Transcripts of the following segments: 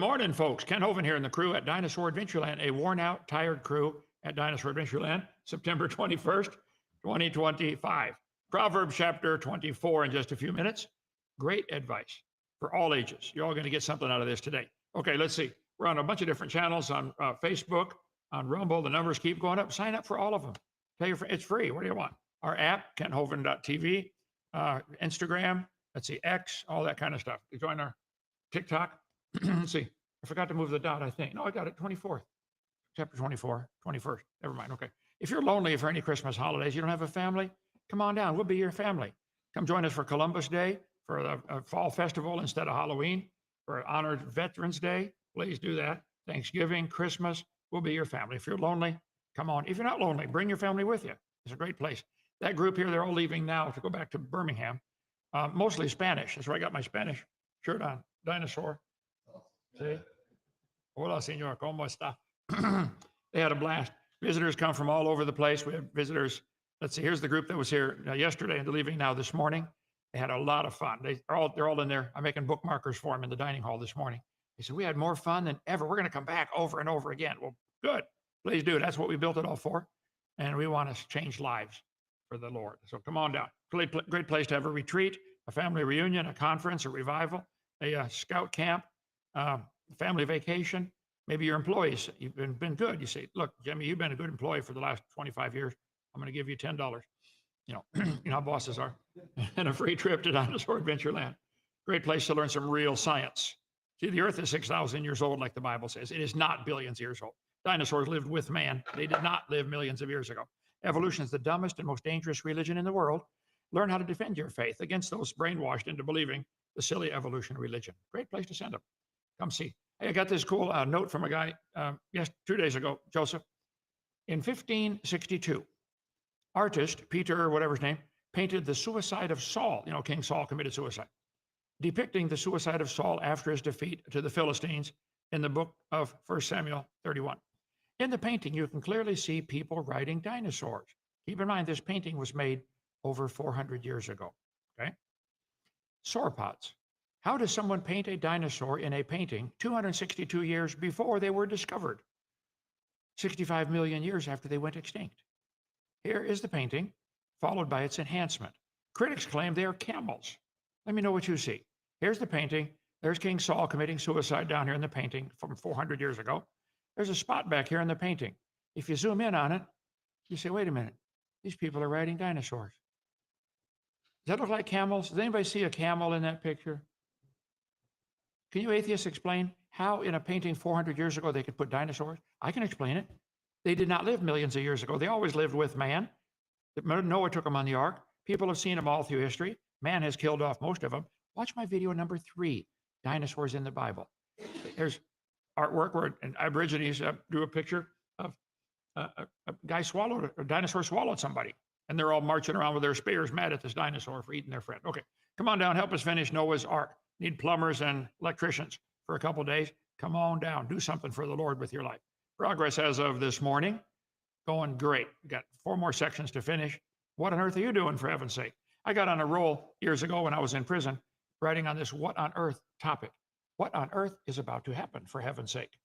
morning, folks. Ken Hovind here and the crew at Dinosaur Adventureland, a worn-out, tired crew at Dinosaur Adventureland, September 21st, 2025. Proverbs chapter 24 in just a few minutes. Great advice for all ages. You're all going to get something out of this today. Okay, let's see. We're on a bunch of different channels on Facebook, on Rumble. The numbers keep going up. Sign up for all of them. Tell your friends, it's free. What do you want? Our app, KenHovind.tv, Instagram, let's see, X, all that kind of stuff. You join our TikTok. Let's see. I forgot to move the dot, I think. No, I got it. 24th. Chapter 24, 21st. Never mind. Okay. If you're lonely for any Christmas holidays, you don't have a family, come on down. We'll be your family. Come join us for Columbus Day, for a fall festival instead of Halloween, for honored Veterans Day. Please do that. Thanksgiving, Christmas, we'll be your family. If you're lonely, come on. If you're not lonely, bring your family with you. It's a great place. That group here, they're all leaving now to go back to Birmingham. Mostly Spanish. That's where I got my Spanish shirt on. Dinosaur. See? Hola, señor. ¿Cómo está? They had a blast. Visitors come from all over the place. We have visitors. Let's see. Here's the group that was here yesterday and leaving now this morning. They had a lot of fun. They're all in there. I'm making bookmarkers for them in the dining hall this morning. They said, we had more fun than ever. We're going to come back over and over again. Well, good. Please do. That's what we built it all for. And we want to change lives for the Lord. So come on down. Great place to have a retreat, a family reunion, a conference, a revival, a scout camp, family vacation. Maybe your employees, you've been good. You say, look, Jimmy, you've been a good employee for the last 25 years. I'm going to give you $10. You know how bosses are. And a free trip to Dinosaur Adventureland. Great place to learn some real science. See, the earth is 6,000 years old, like the Bible says. It is not billions of years old. Dinosaurs lived with man. They did not live millions of years ago. Evolution is the dumbest and most dangerous religion in the world. Learn how to defend your faith against those brainwashed into believing the silly evolution religion. Great place to send them. Come see. Hey, I got this cool note from a guy, 2 days ago, Joseph. In 1562, artist, Peter, or whatever his name, painted the suicide of Saul. You know, King Saul committed suicide, depicting the suicide of Saul after his defeat to the Philistines in the book of 1 Samuel 31. In the painting, you can clearly see people riding dinosaurs. Keep in mind, this painting was made over 400 years ago, okay? Sauropods. How does someone paint a dinosaur in a painting 262 years before they were discovered? 65 million years after they went extinct. Here is the painting, followed by its enhancement. Critics claim they are camels. Let me know what you see. Here's the painting. There's King Saul committing suicide down here in the painting from 400 years ago. There's a spot back here in the painting. If you zoom in on it, you say, wait a minute, these people are riding dinosaurs. Does that look like camels? Does anybody see a camel in that picture? Can you atheists explain how in a painting 400 years ago they could put dinosaurs? I can explain it. They did not live millions of years ago. They always lived with man. Noah took them on the ark. People have seen them all through history. Man has killed off most of them. Watch my video number 3, Dinosaurs in the Bible. There's artwork where an Aborigines drew a picture of a dinosaur swallowed somebody. And they're all marching around with their spears mad at this dinosaur for eating their friend. Okay, come on down, help us finish Noah's Ark. Need plumbers and electricians for a couple days. Come on down, do something for the Lord with your life. Progress as of this morning, going great. We've got 4 more sections to finish. What on earth are you doing, for heaven's sake? I got on a roll years ago when I was in prison, writing on this what on earth topic. What on earth is about to happen, for heaven's sake?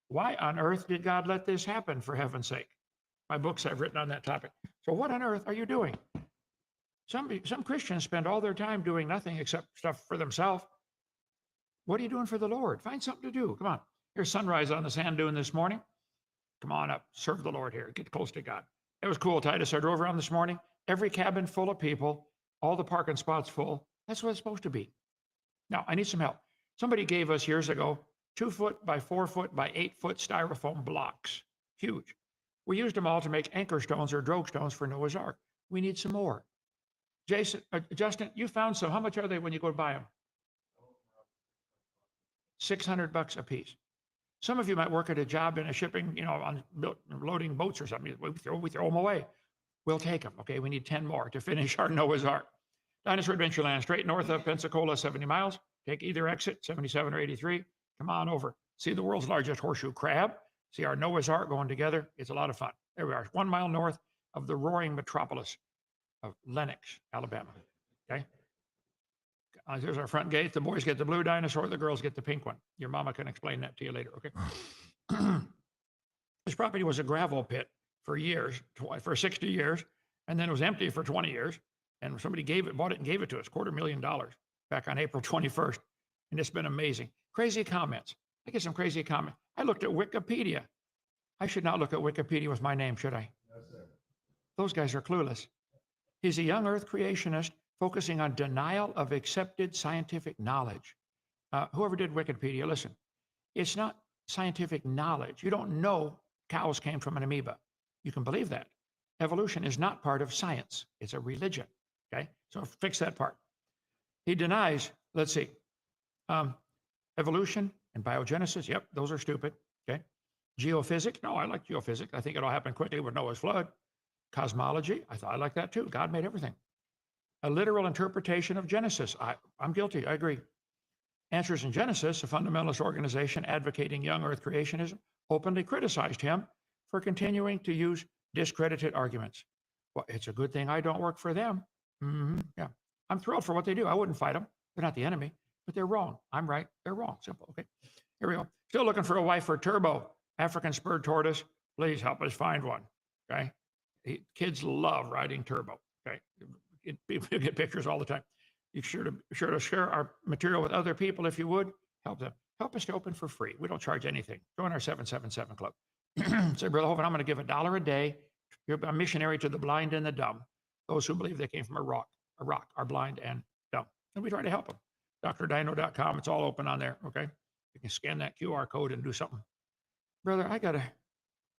Why on earth did God let this happen, for heaven's sake? My books I've written on that topic. So what on earth are you doing? Some Christians spend all their time doing nothing except stuff for themselves. What are you doing for the Lord? Find something to do. Come on. Here's sunrise on the sand dune this morning. Come on up. Serve the Lord here. Get close to God. It was cool, Titus. I drove around this morning. Every cabin full of people. All the parking spots full. That's what it's supposed to be. Now, I need some help. Somebody gave us years ago 2 foot by 4 foot by 8 foot styrofoam blocks. Huge. We used them all to make anchor stones or drogue stones for Noah's Ark. We need some more. Justin, you found some. How much are they when you go to buy them? $600 a piece. Some of you might work at a job in a shipping, on loading boats or something. We throw them away. We'll take them. Okay, we need 10 more to finish our Noah's Ark. Dinosaur Adventureland, straight north of Pensacola, 70 miles. Take either exit, 77 or 83. Come on over. See the world's largest horseshoe crab. See our Noah's Ark going together. It's a lot of fun. There we are, 1 mile north of the roaring metropolis of Lenox, Alabama. Okay. Here's our front gate. The boys get the blue dinosaur. The girls get the pink one. Your mama can explain that to you later, okay? This property was a gravel pit for years, for 60 years, and then it was empty for 20 years. And somebody bought it and gave it to us, $250,000 back on April 21st. And it's been amazing. Crazy comments. I get some crazy comments. I looked at Wikipedia. I should not look at Wikipedia with my name, should I? No, sir. Those guys are clueless. He's a young earth creationist focusing on denial of accepted scientific knowledge. Whoever did Wikipedia, listen, it's not scientific knowledge. You don't know cows came from an amoeba. You can believe that. Evolution is not part of science. It's a religion, okay? So fix that part. He denies, let's see, evolution and biogenesis. Yep, those are stupid, okay? Geophysics. No, I like geophysics. I think it'll happen quickly with Noah's flood. Cosmology. I like that too. God made everything. A literal interpretation of Genesis. I'm guilty. I agree. Answers in Genesis, a fundamentalist organization advocating young earth creationism, openly criticized him for continuing to use discredited arguments. Well, it's a good thing I don't work for them. Yeah. I'm thrilled for what they do. I wouldn't fight them. They're not the enemy, but they're wrong. I'm right. They're wrong. Simple. Okay. Here we go. Still looking for a wife for Turbo, African spurred tortoise. Please help us find one. Okay. Kids love riding Turbo. Okay. People get pictures all the time. You sure to share our material with other people if you would. Help them. Help us to open for free. We don't charge anything. Join our 777 club. Say, Brother Hovind, I'm going to give $1 a day. You're a missionary to the blind and the dumb. Those who believe they came from a rock are blind and dumb. And we try to help them. drdino.com. It's all open on there. Okay. You can scan that QR code and do something. Brother,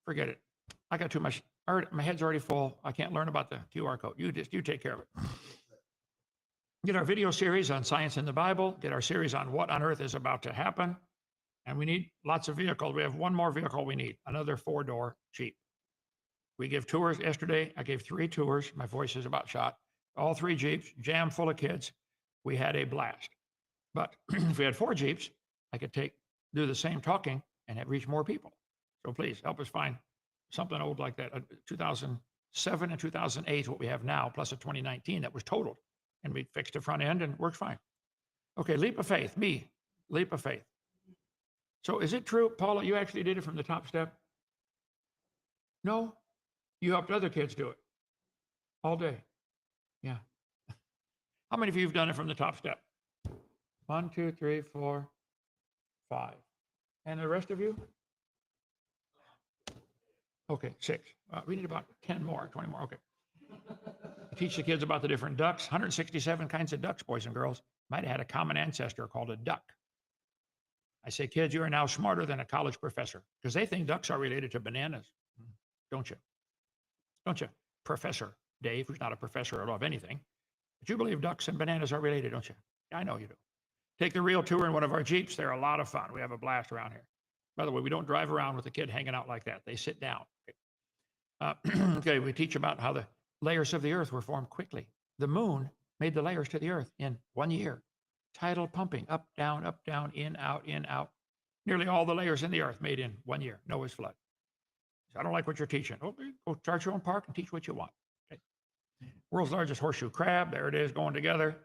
forget it. I got too much. My head's already full. I can't learn about the QR code. You take care of it. Get our video series on science in the Bible. Get our series on what on earth is about to happen. And we need lots of vehicles. We have one more vehicle we need, another 4-door Jeep. We give tours. Yesterday, I gave 3 tours. My voice is about shot. All 3 Jeeps, jammed full of kids. We had a blast. But if we had 4 Jeeps, I could do the same talking and reach more people. So please help us find something old like that. 2007 and 2008 is what we have now, plus a 2019 that was totaled. And we fixed the front end and it works fine. Okay, leap of faith, leap of faith. So is it true, Paula, you actually did it from the top step? No, you helped other kids do it all day. Yeah. How many of you have done it from the top step? 1, 2, 3, 4, 5. And the rest of you? Okay, 6. We need about 10 more, 20 more. Okay. Teach the kids about the different ducks. 167 kinds of ducks, boys and girls. Might have had a common ancestor called a duck. I say, kids, you are now smarter than a college professor because they think ducks are related to bananas. Don't you? Don't you? Professor Dave, who's not a professor at all of anything. But you believe ducks and bananas are related, don't you? I know you do. Take the real tour in one of our Jeeps. They're a lot of fun. We have a blast around here. By the way, we don't drive around with a kid hanging out like that. They sit down. Okay, okay, we teach about how the layers of the earth were formed quickly. The moon made the layers to the earth in 1 year. Tidal pumping, up, down, in, out, in, out. Nearly all the layers in the earth made in 1 year. Noah's flood. So I don't like what you're teaching. Okay, go start your own park and teach what you want. Okay. World's largest horseshoe crab. There it is going together.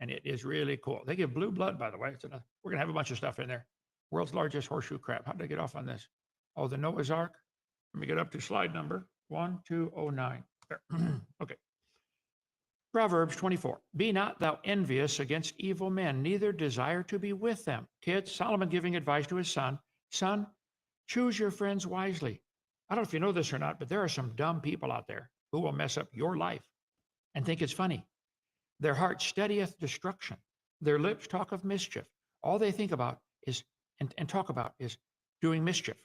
And it is really cool. They give blue blood, by the way. We're going to have a bunch of stuff in there. World's largest horseshoe crab. How did I get off on this? Oh, the Noah's Ark. Let me get up to slide number 1209. There. Okay. Proverbs 24. Be not thou envious against evil men, neither desire to be with them. Kids, Solomon giving advice to his son. Son, choose your friends wisely. I don't know if you know this or not, but there are some dumb people out there who will mess up your life and think it's funny. Their heart studieth destruction. Their lips talk of mischief. All they think about is, and talk about is doing mischief,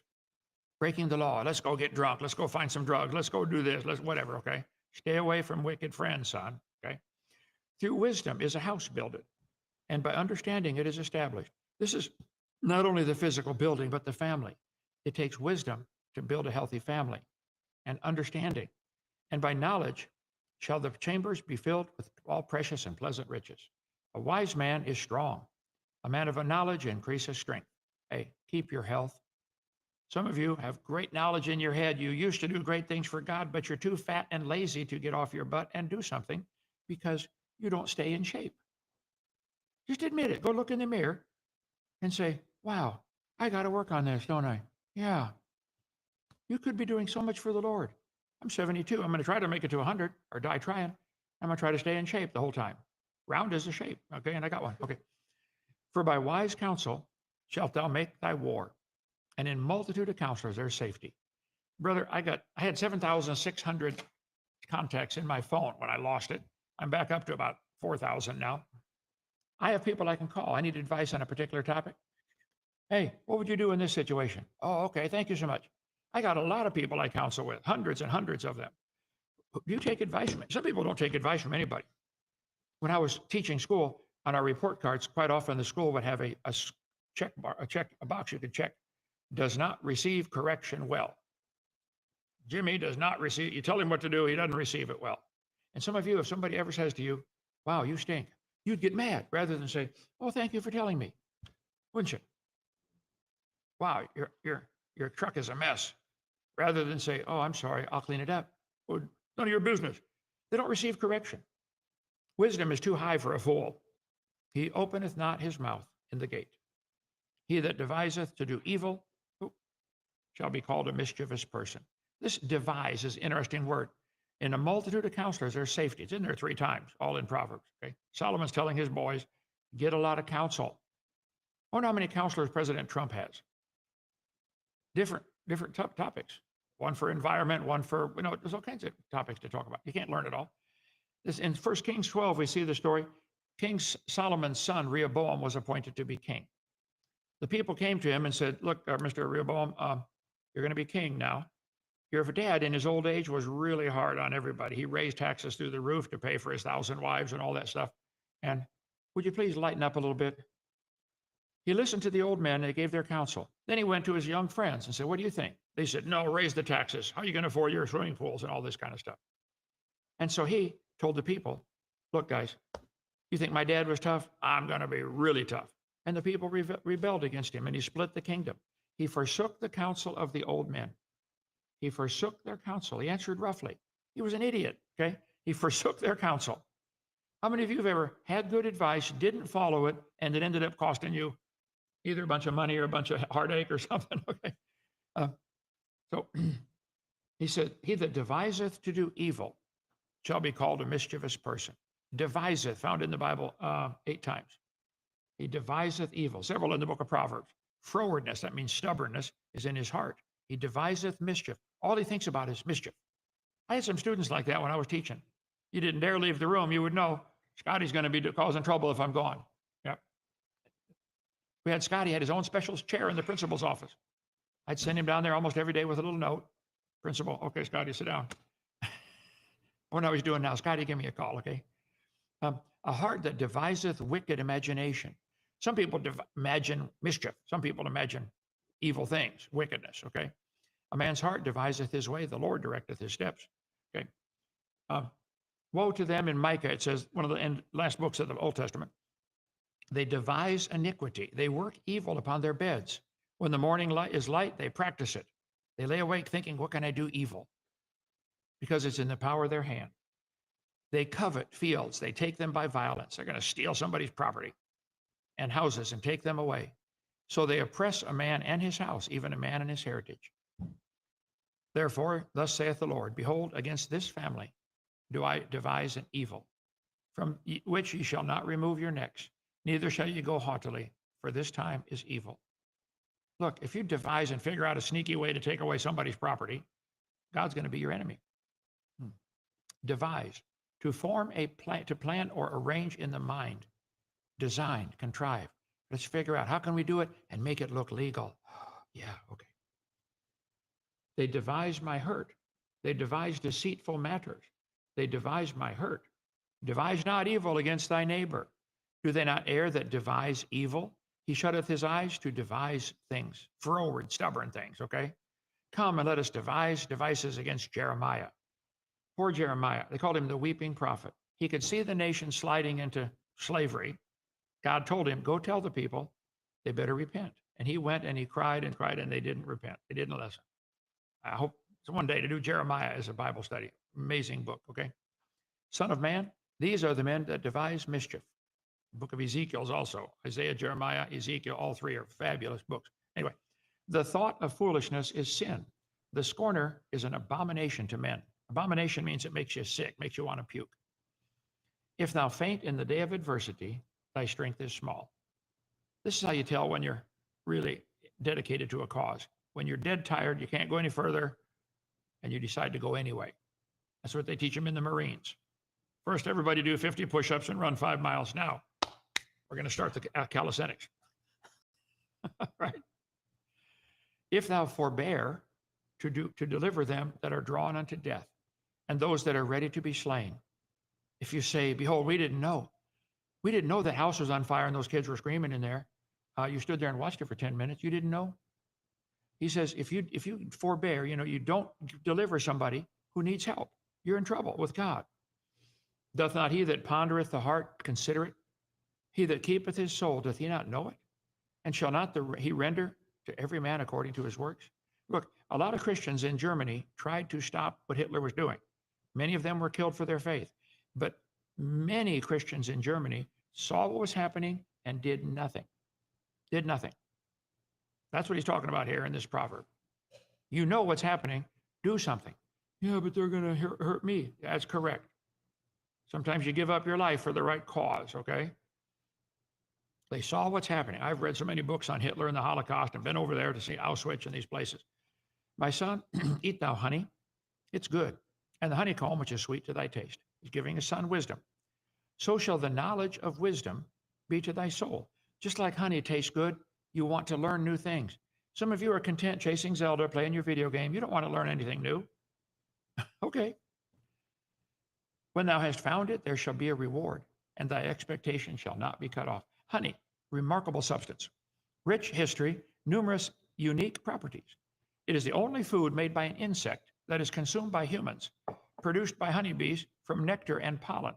breaking the law. Let's go get drunk. Let's go find some drugs. Let's go do this. Let's whatever, okay? Stay away from wicked friends, son, okay? Through wisdom is a house builded, and by understanding it is established. This is not only the physical building, but the family. It takes wisdom to build a healthy family and understanding. And by knowledge shall the chambers be filled with all precious and pleasant riches. A wise man is strong. A man of a knowledge increases strength. Hey, keep your health. Some of you have great knowledge in your head. You used to do great things for God, but you're too fat and lazy to get off your butt and do something because you don't stay in shape. Just admit it. Go look in the mirror and say, wow, I got to work on this, don't I? Yeah. You could be doing so much for the Lord. I'm 72. I'm going to try to make it to 100 or die trying. I'm going to try to stay in shape the whole time. Round is a shape. Okay. And I got one. Okay. For by wise counsel shalt thou make thy war, and in multitude of counselors there's safety. Brother, I had 7,600 contacts in my phone when I lost it. I'm back up to about 4,000 now. I have people I can call. I need advice on a particular topic. Hey, what would you do in this situation? Oh, okay. Thank you so much. I got a lot of people I counsel with, hundreds and hundreds of them. You take advice from me. Some people don't take advice from anybody. When I was teaching school, on our report cards, quite often the school would have a box you could check. Does not receive correction well. Jimmy does not receive, you tell him what to do, he doesn't receive it well. And some of you, if somebody ever says to you, wow, you stink, you'd get mad rather than say, oh, thank you for telling me. Wouldn't you? Wow, your truck is a mess. Rather than say, oh, I'm sorry, I'll clean it up. Well, none of your business. They don't receive correction. Wisdom is too high for a fool. He openeth not his mouth in the gate. He that deviseth to do evil shall be called a mischievous person. This devise is an interesting word. In a multitude of counselors, there's safety. It's in there 3 times, all in Proverbs. Okay? Solomon's telling his boys, get a lot of counsel. I wonder how many counselors President Trump has. Different topics. One for environment, one for, there's all kinds of topics to talk about. You can't learn it all. This, in 1 Kings 12, we see the story. King Solomon's son, Rehoboam, was appointed to be king. The people came to him and said, look, Mr. Rehoboam, you're going to be king now. Your dad in his old age was really hard on everybody. He raised taxes through the roof to pay for his 1,000 wives and all that stuff. And would you please lighten up a little bit? He listened to the old men. They gave their counsel. Then he went to his young friends and said, what do you think? They said, no, raise the taxes. How are you going to afford your swimming pools and all this kind of stuff? And so he told the people, look, guys, you think my dad was tough? I'm going to be really tough. And the people rebelled against him, and he split the kingdom. He forsook the counsel of the old men. He forsook their counsel. He answered roughly. He was an idiot, okay? He forsook their counsel. How many of you have ever had good advice, didn't follow it, and it ended up costing you either a bunch of money or a bunch of heartache or something, okay? So he said, he that deviseth to do evil shall be called a mischievous person. Deviseth, found in the Bible 8 times. He deviseth evil, several in the book of Proverbs. Frowardness, that means stubbornness, is in his heart. He deviseth mischief. All he thinks about is mischief. I had some students like that when I was teaching. You didn't dare leave the room. You would know Scotty's going to be causing trouble if I'm gone. Yep. We had Scotty had his own special chair in the principal's office. I'd send him down there almost every day with a little note. Principal, okay, Scotty, sit down. I wonder how he's doing now. Scotty, give me a call, okay? A heart that deviseth wicked imagination. Some people imagine mischief. Some people imagine evil things, wickedness, okay? A man's heart deviseth his way. The Lord directeth his steps, okay? Woe to them in Micah, it says, one of the last books of the Old Testament. They devise iniquity. They work evil upon their beds. When the morning light is light, they practice it. They lay awake thinking, what can I do evil? Because it's in the power of their hand. They covet fields. They take them by violence. They're going to steal somebody's property and houses and take them away. So they oppress a man and his house, even a man and his heritage. Therefore, thus saith the Lord, behold, against this family do I devise an evil, from which ye shall not remove your necks, neither shall ye go haughtily, for this time is evil. Look, if you devise and figure out a sneaky way to take away somebody's property, God's going to be your enemy. Devise, to form a plan, to plan or arrange in the mind, design, contrive. Let's figure out how can we do it and make it look legal. Yeah, okay. They devise my hurt. They devise deceitful matters. They devise my hurt. Devise not evil against thy neighbor. Do they not err that devise evil? He shutteth his eyes to devise things, froward, stubborn things, okay? Come and let us devise devices against Jeremiah. Poor Jeremiah, they called him the weeping prophet. He could see the nation sliding into slavery. God told him, go tell the people they better repent. And he went and he cried, and they didn't repent. They didn't listen. I hope one day to do Jeremiah as a Bible study. Amazing book, okay? Son of man, these are the men that devise mischief. Book of Ezekiel is also. Isaiah, Jeremiah, Ezekiel, all three are fabulous books. Anyway, the thought of foolishness is sin. The scorner is an abomination to men. Abomination means it makes you sick, makes you want to puke. If thou faint in the day of adversity, thy strength is small. This is how you tell when you're really dedicated to a cause. When you're dead tired, you can't go any further, and you decide to go anyway. That's what they teach them in the Marines. First, everybody do 50 push-ups and run 5 miles. Now, we're going to start the calisthenics. Right? If thou forbear to deliver them that are drawn unto death, and those that are ready to be slain. If you say, behold, we didn't know. We didn't know that house was on fire and those kids were screaming in there. You stood there and watched it for 10 minutes. You didn't know. He says, if you forbear, you don't deliver somebody who needs help. You're in trouble with God. Doth not he that pondereth the heart consider it? He that keepeth his soul, doth he not know it? And shall not he render to every man according to his works? Look, a lot of Christians in Germany tried to stop what Hitler was doing. Many of them were killed for their faith. But many Christians in Germany saw what was happening and did nothing. Did nothing. That's what he's talking about here in this proverb. You know what's happening. Do something. Yeah, but they're going to hurt me. That's correct. Sometimes you give up your life for the right cause, okay? They saw what's happening. I've read so many books on Hitler and the Holocaust and been over there to see Auschwitz and these places. My son, eat thou honey. It's good. And the honeycomb, which is sweet to thy taste, is giving his son wisdom. So shall the knowledge of wisdom be to thy soul. Just like honey tastes good, you want to learn new things. Some of you are content chasing Zelda, playing your video game. You don't want to learn anything new. Okay. When thou hast found it, there shall be a reward, and thy expectation shall not be cut off. Honey, remarkable substance. Rich history, numerous unique properties. It is the only food made by an insect that is consumed by humans, produced by honeybees from nectar and pollen.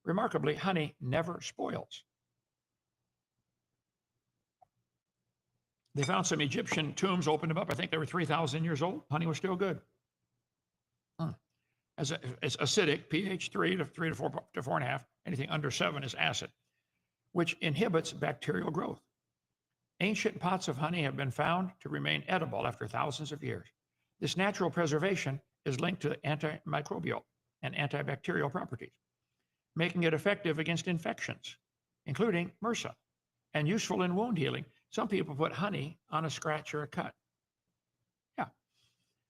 Remarkably, honey never spoils. They found some Egyptian tombs, opened them up. I think they were 3,000 years old. Honey was still good. As acidic, pH 3 to 4 to 4.5. Anything under 7 is acid, which inhibits bacterial growth. Ancient pots of honey have been found to remain edible after thousands of years. This natural preservation is linked to antimicrobial and antibacterial properties, making it effective against infections, including MRSA, and useful in wound healing. Some people put honey on a scratch or a cut. Yeah.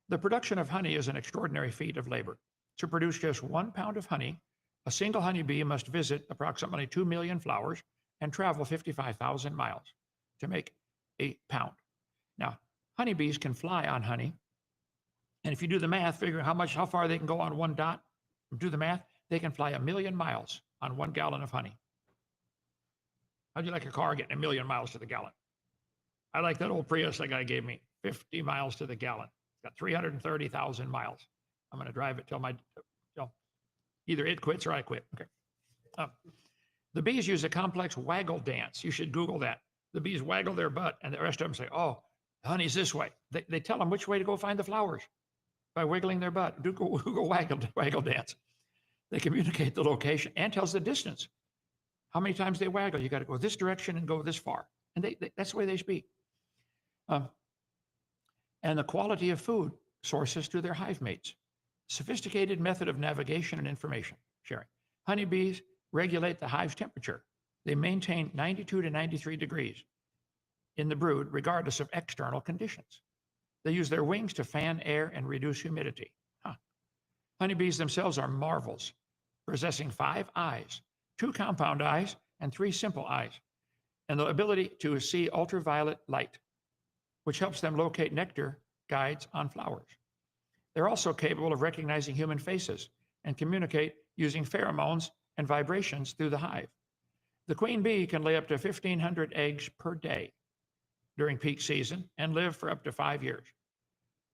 The production of honey is an extraordinary feat of labor. To produce just 1 pound of honey, a single honeybee must visit approximately 2 million flowers and travel 55,000 miles to make a pound. Now, honeybees can fly on honey. And if you do the math, figure how far they can go on one dot, do the math, they can fly 1 million miles on 1 gallon of honey. How'd you like a car getting 1 million miles to the gallon? I like that old Prius that guy gave me, 50 miles to the gallon. It's got 330,000 miles. I'm going to drive it till either it quits or I quit. Okay. The bees use a complex waggle dance. You should Google that. The bees waggle their butt, and the rest of them say, oh, honey's this way. They tell them which way to go find the flowers by wiggling their butt. Do go waggle dance. They communicate the location and tells the distance. How many times they waggle. You got to go this direction and go this far. And that's the way they speak. And the quality of food sources to their hive mates. Sophisticated method of navigation and information sharing. Honeybees regulate the hive's temperature. They maintain 92 to 93 degrees in the brood, regardless of external conditions. They use their wings to fan air and reduce humidity. Honeybees themselves are marvels, possessing 5 eyes, 2 compound eyes and 3 simple eyes, and the ability to see ultraviolet light, which helps them locate nectar guides on flowers. They're also capable of recognizing human faces and communicate using pheromones and vibrations through the hive. The queen bee can lay up to 1,500 eggs per day during peak season and live for up to 5 years.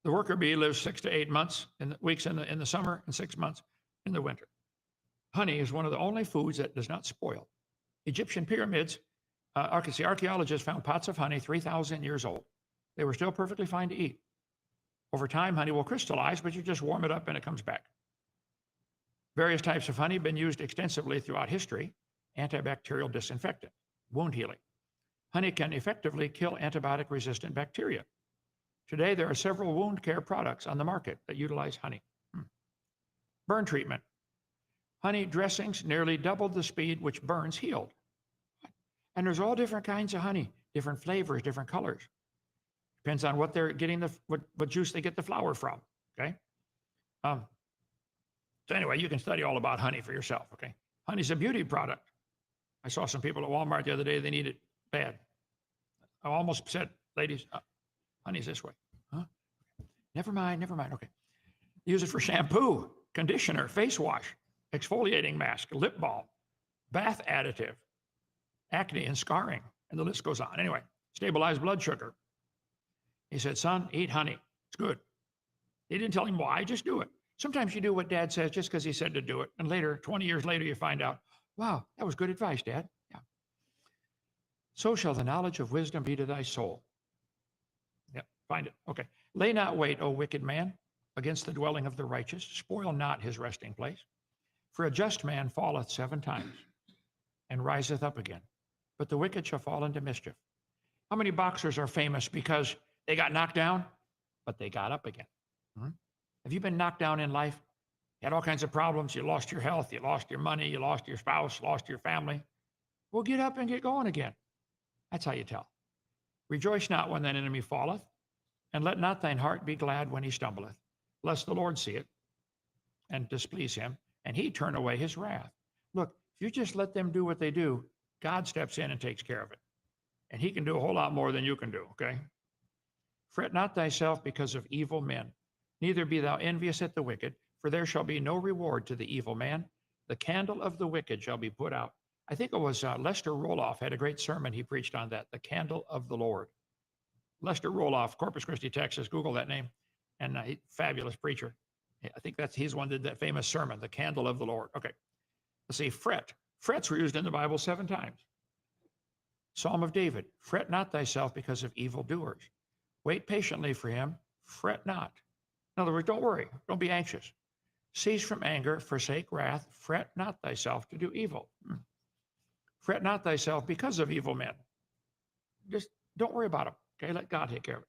The worker bee lives 6 to 8 months weeks in the summer and 6 months in the winter. Honey is one of the only foods that does not spoil. Egyptian pyramids, archaeologists found pots of honey 3,000 years old. They were still perfectly fine to eat. Over time, honey will crystallize, but you just warm it up and it comes back. Various types of honey have been used extensively throughout history, antibacterial disinfectant, wound healing. Honey can effectively kill antibiotic-resistant bacteria. Today, there are several wound care products on the market that utilize honey. Burn treatment. Honey dressings nearly doubled the speed which burns healed. And there's all different kinds of honey, different flavors, different colors. Depends on what they're getting, what juice they get the flower from, okay? So anyway, you can study all about honey for yourself, okay? Honey's a beauty product. I saw some people at Walmart the other day, they need it bad. I almost said, ladies, honey's this way. Huh? Never mind, okay. Use it for shampoo, conditioner, face wash, exfoliating mask, lip balm, bath additive, acne and scarring, and the list goes on. Anyway, stabilize blood sugar. He said, son, eat honey. It's good. He didn't tell him why, just do it. Sometimes you do what dad says just because he said to do it. And later, 20 years later, you find out, wow, that was good advice, Dad. Yeah. So shall the knowledge of wisdom be to thy soul. Yep, find it. Okay. Lay not wait, O wicked man, against the dwelling of the righteous. Spoil not his resting place. For a just man falleth 7 times and riseth up again. But the wicked shall fall into mischief. How many boxers are famous because they got knocked down, but they got up again? Have you been knocked down in life? You had all kinds of problems. You lost your health. You lost your money. You lost your spouse, lost your family. Well, get up and get going again. That's how you tell. Rejoice not when thine enemy falleth, and let not thine heart be glad when he stumbleth, lest the Lord see it and displease him, and he turn away his wrath. Look, if you just let them do what they do, God steps in and takes care of it. And he can do a whole lot more than you can do, okay? Fret not thyself because of evil men, neither be thou envious at the wicked, for there shall be no reward to the evil man. The candle of the wicked shall be put out. I think it was Lester Roloff had a great sermon he preached on that, the candle of the Lord. Lester Roloff, Corpus Christi, Texas, Google that name, and fabulous preacher. I think he's one that did that famous sermon, the candle of the Lord. Okay, let's see, fret. Frets were used in the Bible 7 times. Psalm of David, fret not thyself because of evildoers. Wait patiently for him, fret not. In other words, don't worry, don't be anxious. Cease from anger, forsake wrath, fret not thyself to do evil. Fret not thyself because of evil men. Just don't worry about them, okay? Let God take care of it.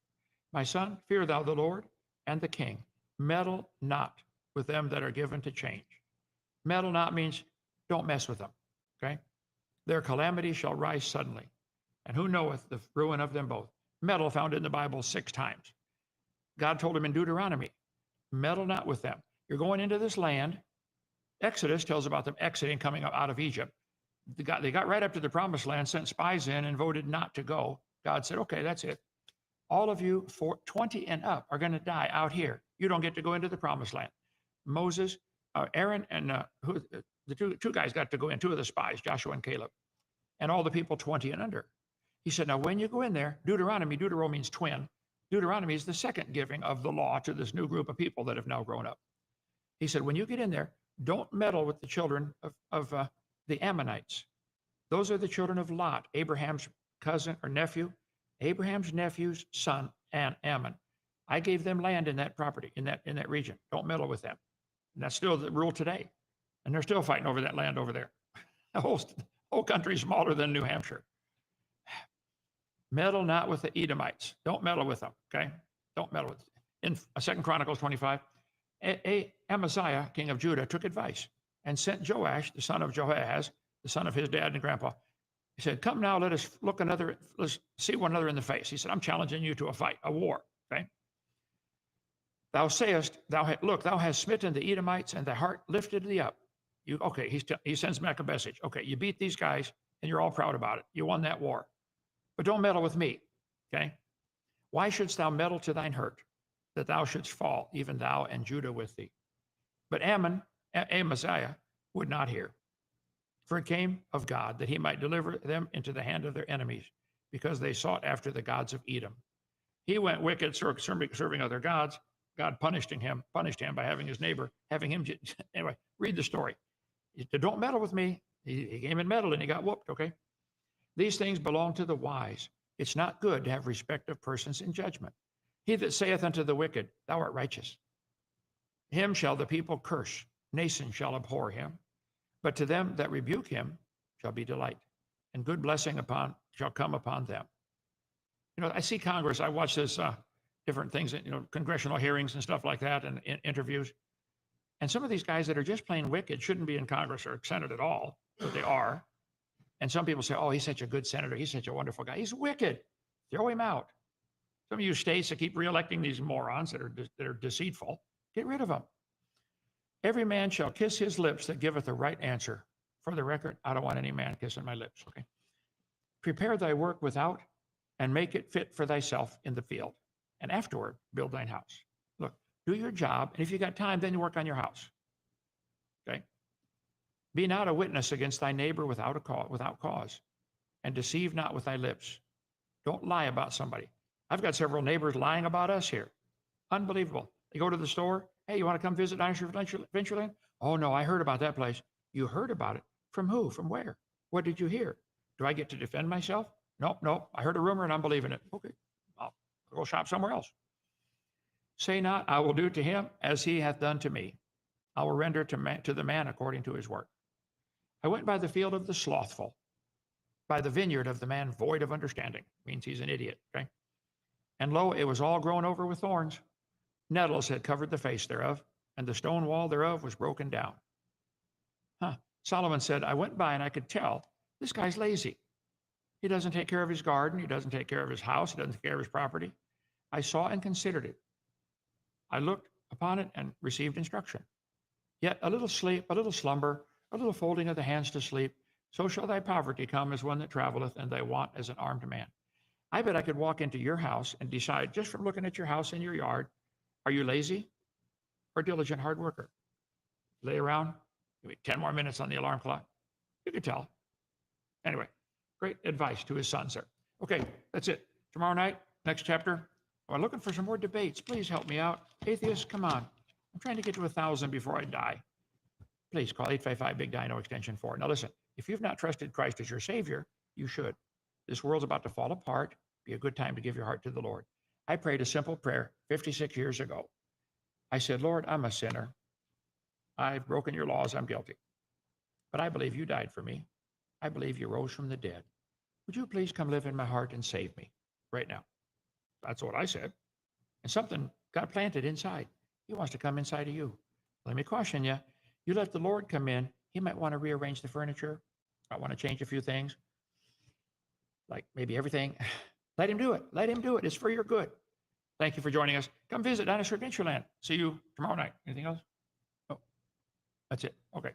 My son, fear thou the Lord and the king. Meddle not with them that are given to change. Meddle not means don't mess with them, okay? Their calamity shall rise suddenly, and who knoweth the ruin of them both? Meddle found in the Bible 6 times. God told him in Deuteronomy, meddle not with them. You're going into this land. Exodus tells about them exiting, coming out of Egypt. They got right up to the promised land, sent spies in and voted not to go. God said, okay, that's it. All of you 20 and up are going to die out here. You don't get to go into the promised land. Moses, Aaron, and the two guys got to go in, 2 of the spies, Joshua and Caleb, and all the people 20 and under. He said, now when you go in there, Deuteronomy, Deutero means twin. Deuteronomy is the second giving of the law to this new group of people that have now grown up. He said, when you get in there, don't meddle with the children of the Ammonites. Those are the children of Lot, Abraham's cousin or nephew, Abraham's nephew's son, and Ammon. I gave them land in that property, in that region. Don't meddle with them. And that's still the rule today. And they're still fighting over that land over there. The whole country is smaller than New Hampshire. Meddle not with the Edomites. Don't meddle with them, okay? Don't meddle with them. In 2 Chronicles 25, Amaziah, king of Judah, took advice and sent Joash, the son of Jehoahaz, the son of his dad and grandpa. He said, come now, let's see one another in the face. He said, I'm challenging you to a fight, a war, okay? Thou sayest, look, thou hast smitten the Edomites and thy heart lifted thee up. He sends back a message. Okay, you beat these guys and you're all proud about it. You won that war. But don't meddle with me, okay? Why shouldst thou meddle to thine hurt, that thou shouldst fall, even thou and Judah with thee? But Amaziah would not hear. For it came of God that he might deliver them into the hand of their enemies, because they sought after the gods of Edom. He went wicked, serving other gods. God punished him by having his neighbor, anyway, read the story. He said, don't meddle with me. He came and meddled and he got whooped, okay? These things belong to the wise. It's not good to have respect of persons in judgment. He that saith unto the wicked, thou art righteous, him shall the people curse. Nations shall abhor him. But to them that rebuke him shall be delight, and good blessing shall come upon them. I see Congress. I watch this different things, congressional hearings and stuff like that, and interviews. And some of these guys that are just plain wicked shouldn't be in Congress or Senate at all, but they are. And some people say, oh, he's such a good senator. He's such a wonderful guy. He's wicked. Throw him out. Some of you states that keep reelecting these morons that are deceitful, get rid of them. Every man shall kiss his lips that giveth a right answer. For the record, I don't want any man kissing my lips, okay? Prepare thy work without, and make it fit for thyself in the field. And afterward, build thine house. Look, do your job, and if you got time, then you work on your house, okay? Be not a witness against thy neighbor without cause, and deceive not with thy lips. Don't lie about somebody. I've got several neighbors lying about us here. Unbelievable. They go to the store. Hey, you want to come visit Dinosaur Adventureland? Oh, no, I heard about that place. You heard about it? From who? From where? What did you hear? Do I get to defend myself? Nope. I heard a rumor and I'm believing it. Okay, I'll go shop somewhere else. Say not, I will do to him as he hath done to me. I will render to the man according to his work. I went by the field of the slothful, by the vineyard of the man void of understanding. Means he's an idiot, okay? And lo, it was all grown over with thorns. Nettles had covered the face thereof, and the stone wall thereof was broken down. Solomon said, I went by and I could tell this guy's lazy. He doesn't take care of his garden. He doesn't take care of his house. He doesn't take care of his property. I saw and considered it. I looked upon it and received instruction. Yet a little sleep, a little slumber, a little folding of the hands to sleep, so shall thy poverty come as one that traveleth, and thy want as an armed man. I bet I could walk into your house and decide just from looking at your house and your yard, are you lazy or diligent hard worker? Lay around, give me 10 more minutes on the alarm clock. You could tell. Anyway, great advice to his sons there. Okay, that's it. Tomorrow night, next chapter. I'm looking for some more debates. Please help me out. Atheists, come on. I'm trying to get to 1,000 before I die. Please call 855-BIG-DINO extension 4. Now listen, if you've not trusted Christ as your Savior, you should. This world's about to fall apart. Be a good time to give your heart to the Lord. I prayed a simple prayer 56 years ago. I said, Lord, I'm a sinner. I've broken your laws. I'm guilty. But I believe you died for me. I believe you rose from the dead. Would you please come live in my heart and save me right now? That's what I said. And something got planted inside. He wants to come inside of you. Let me caution you. You let the Lord come in. He might want to rearrange the furniture. Might want to change a few things. Like maybe everything. Let him do it. Let him do it. It's for your good. Thank you for joining us. Come visit Dinosaur Adventureland. See you tomorrow night. Anything else? Oh, that's it. Okay.